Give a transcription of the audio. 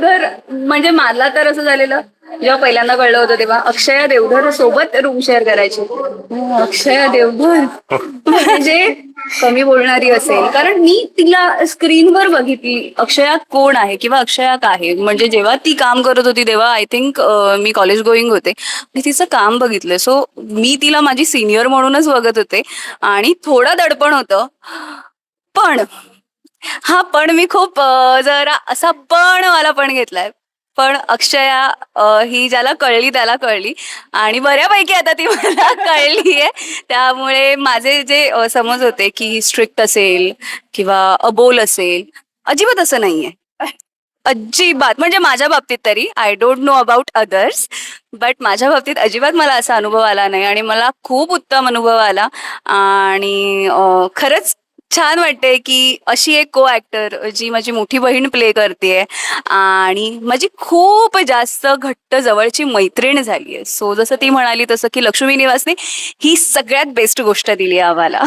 देवधर म्हणजे मला तर असं झालेलं जेव्हा पहिल्यांदा कळलं होतं तेव्हा अक्षया देवधर सोबत रूम शेअर करायची. अक्षया देवधर म्हणजे कमी बोलणारी असेल, कारण मी तिला स्क्रीनवर बघितली अक्षया कोण आहे किंवा अक्षया काय आहे. म्हणजे जेव्हा ती काम करत होती तेव्हा I think me college going होते, मी तिचं काम बघितलं. सो मी तिला माझी सिनियर म्हणूनच बघत होते आणि थोडं दडपण होतं. पण हा पण मी खूप जरा असा पण मला पण घेतलाय. पण अक्षया ही ज्याला कळली त्याला कळली आणि बऱ्यापैकी आता ती मला कळली आहे. त्यामुळे माझे जे समज होते की स्ट्रिक्ट असेल किंवा अबोल असेल, अजिबात असं नाहीये. अजिबात, म्हणजे माझ्या बाबतीत तरी, I don't know about others, but माझ्या बाबतीत अजिबात मला असा अनुभव आला नाही आणि मला खूप उत्तम अनुभव आला. आणि खरंच छान वाटते की अशी एक को ऍक्टर जी माझी मोठी बहीण प्ले करते आणि माझी खूप जास्त घट्ट जवळची मैत्रीण झाली आहे. सो जसं ती म्हणाली तसं की लक्ष्मी निवासने ही सगळ्यात बेस्ट गोष्ट दिली आहे आम्हाला.